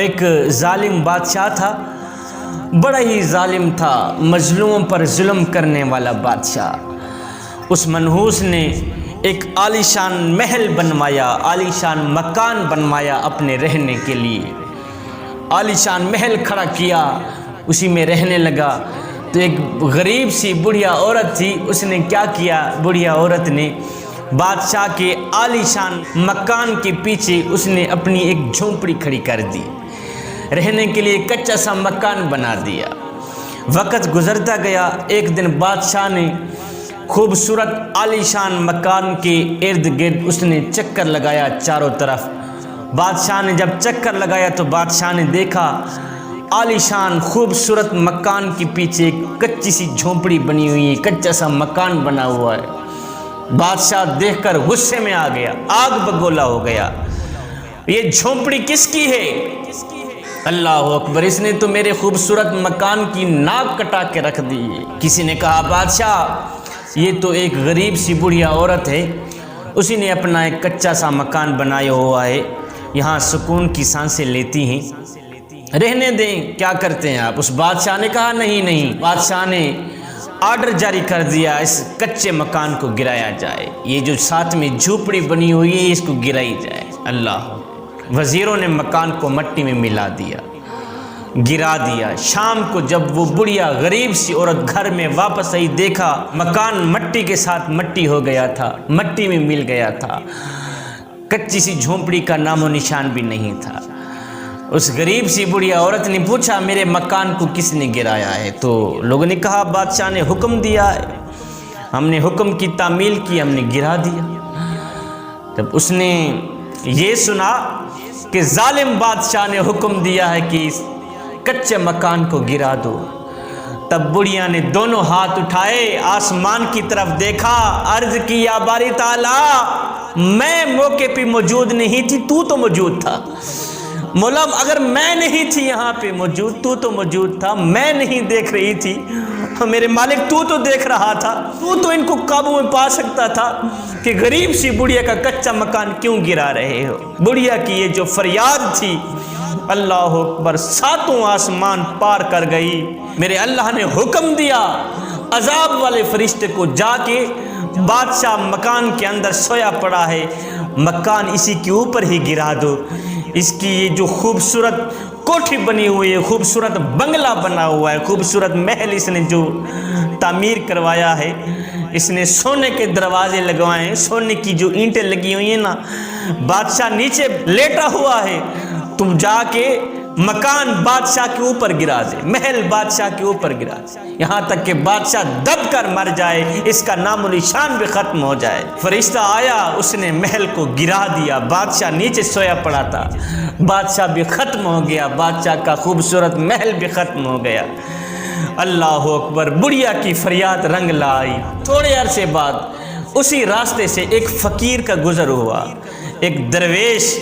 ایک ظالم بادشاہ تھا، بڑا ہی ظالم تھا، مظلوموں پر ظلم کرنے والا بادشاہ۔ اس منحوس نے ایک عالیشان محل بنوایا، عالیشان مکان بنوایا اپنے رہنے کے لیے، عالیشان محل کھڑا کیا، اسی میں رہنے لگا۔ تو ایک غریب سی بڑھیا عورت تھی، اس نے کیا کیا، بڑھیا عورت نے بادشاہ کے عالیشان مکان کے پیچھے اس نے اپنی ایک جھونپڑی کھڑی کر دی، رہنے کے لیے کچا سا مکان بنا دیا۔ وقت گزرتا گیا، ایک دن بادشاہ نے خوبصورت عالیشان مکان کے ارد گرد اس نے چکر لگایا چاروں طرف۔ بادشاہ نے جب چکر لگایا تو بادشاہ نے دیکھا عالیشان خوبصورت مکان کے پیچھے ایک کچی سی جھونپڑی بنی ہوئی ہے، کچا سا مکان بنا ہوا ہے۔ بادشاہ دیکھ کر غصے میں آ گیا، آگ بگولا ہو گیا، یہ جھونپڑی کس کی ہے؟ اللہ اکبر، اس نے تو میرے خوبصورت مکان کی ناک کٹا کے رکھ دی ہے۔ کسی نے کہا بادشاہ یہ تو ایک غریب سی بڑھیا عورت ہے، اسی نے اپنا ایک کچا سا مکان بنایا ہوا ہے، یہاں سکون کی سانسیں لیتی ہیں، رہنے دیں، کیا کرتے ہیں آپ؟ اس بادشاہ نے کہا نہیں، بادشاہ نے آرڈر جاری کر دیا اس کچے مکان کو گرایا جائے، یہ جو ساتھ میں جھوپڑی بنی ہوئی ہے اس کو گرائی جائے۔ اللہ، وزیروں نے مکان کو مٹی میں ملا دیا، گرا دیا۔ شام کو جب وہ بڑھیا غریب سی عورت گھر میں واپس آئی، دیکھا مکان مٹی کے ساتھ مٹی ہو گیا تھا، مٹی میں مل گیا تھا، کچی سی جھونپڑی کا نام و نشان بھی نہیں تھا۔ اس غریب سی بڑھیا عورت نے پوچھا میرے مکان کو کس نے گرایا ہے؟ تو لوگوں نے کہا بادشاہ نے حکم دیا ہے، ہم نے حکم کی تعمیل کی، ہم نے گرا دیا۔ جب اس نے یہ سنا کہ ظالم بادشاہ نے حکم دیا ہے کہ اس کچے مکان کو گرا دو، تب بڑھیا نے دونوں ہاتھ اٹھائے، آسمان کی طرف دیکھا، عرض کی یا باری تعالی، میں موقع پہ موجود نہیں تھی، تو موجود تھا۔ مولا اگر میں نہیں تھی یہاں پہ موجود، تو موجود تھا، میں نہیں دیکھ رہی تھی، میرے مالک تو دیکھ رہا تھا، تو ان کو قابو میں پا سکتا تھا کہ غریب سی بڑھیا کا کچا مکان کیوں گرا رہے ہو۔ بڑھیا کی یہ جو فریاد تھی، اللہ اکبر، ساتوں آسمان پار کر گئی۔ میرے اللہ نے حکم دیا عذاب والے فرشتے کو، جا کے بادشاہ مکان کے اندر سویا پڑا ہے، مکان اسی کے اوپر ہی گرا دو، اس کی یہ جو خوبصورت کوٹھی بنی ہوئی ہے، خوبصورت بنگلہ بنا ہوا ہے، خوبصورت محل اس نے جو تعمیر کروایا ہے، اس نے سونے کے دروازے لگوائے ہیں، سونے کی جو اینٹیں لگی ہوئی ہیں نا، بادشاہ نیچے لیٹا ہوا ہے، تم جا کے مکان بادشاہ کے اوپر گرا دے، محل بادشاہ کے اوپر گرا دے، یہاں تک کہ بادشاہ دب کر مر جائے، اس کا نام و نشان بھی ختم ہو جائے۔ فرشتہ آیا، اس نے محل کو گرا دیا، بادشاہ نیچے سویا پڑا تھا، بادشاہ بھی ختم ہو گیا، بادشاہ کا خوبصورت محل بھی ختم ہو گیا۔ اللہ اکبر، بڑھیا کی فریاد رنگ لائی۔ تھوڑے عرصے بعد اسی راستے سے ایک فقیر کا گزر ہوا، ایک درویش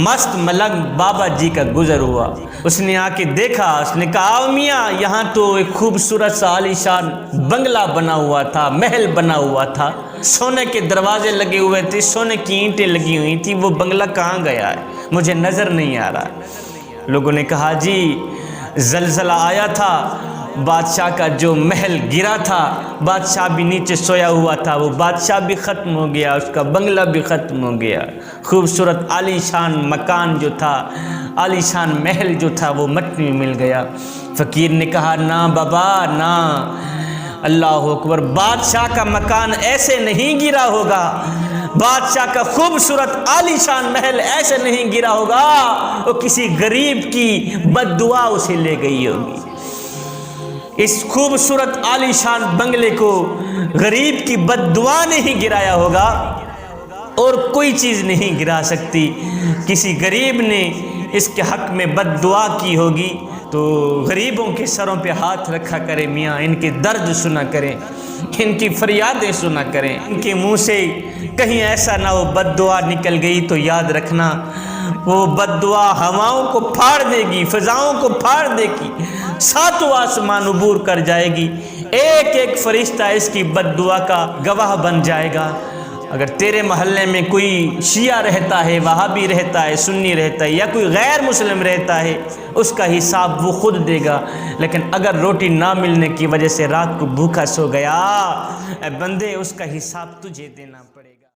مست ملنگ بابا جی کا گزر ہوا۔ اس نے آ کے دیکھا، اس نے کہا آؤ میاں، یہاں تو ایک خوبصورت سا عالیشان بنگلہ بنا ہوا تھا، محل بنا ہوا تھا، سونے کے دروازے لگے ہوئے تھے، سونے کی اینٹیں لگی ہوئی تھی، وہ بنگلہ کہاں گیا ہے؟ مجھے نظر نہیں آ رہا۔ لوگوں نے کہا جی زلزلہ آیا تھا، بادشاہ کا جو محل گرا تھا، بادشاہ بھی نیچے سویا ہوا تھا، وہ بادشاہ بھی ختم ہو گیا، اس کا بنگلہ بھی ختم ہو گیا، خوبصورت عالیشان مکان جو تھا، عالیشان محل جو تھا، وہ مٹی میں مل گیا۔ فقیر نے کہا نا بابا نا، اللہ اکبر، بادشاہ کا مکان ایسے نہیں گرا ہوگا، بادشاہ کا خوبصورت عالیشان محل ایسے نہیں گرا ہوگا، وہ کسی غریب کی بد دعا اسے لے گئی ہوگی۔ اس خوبصورت عالیشان بنگلے کو غریب کی بد دعا نہیں گرایا ہوگا، اور کوئی چیز نہیں گرا سکتی۔ کسی غریب نے اس کے حق میں بد دعا کی ہوگی، تو غریبوں کے سروں پہ ہاتھ رکھا کریں میاں، ان کے درد سنا کریں، ان کی فریادیں سنا کریں، ان کے منہ سے کہیں ایسا نہ ہو بد دعا نکل گئی تو یاد رکھنا وہ بد دعا ہواؤں کو پھاڑ دے گی، فضاؤں کو پھاڑ دے گی، ساتوں آسمان عبور کر جائے گی، ایک ایک فرشتہ اس کی بد دعا کا گواہ بن جائے گا۔ اگر تیرے محلے میں کوئی شیعہ رہتا ہے، وہابی رہتا ہے، سنی رہتا ہے یا کوئی غیر مسلم رہتا ہے، اس کا حساب وہ خود دے گا، لیکن اگر روٹی نہ ملنے کی وجہ سے رات کو بھوکا سو گیا، اے بندے اس کا حساب تجھے دینا پڑے گا۔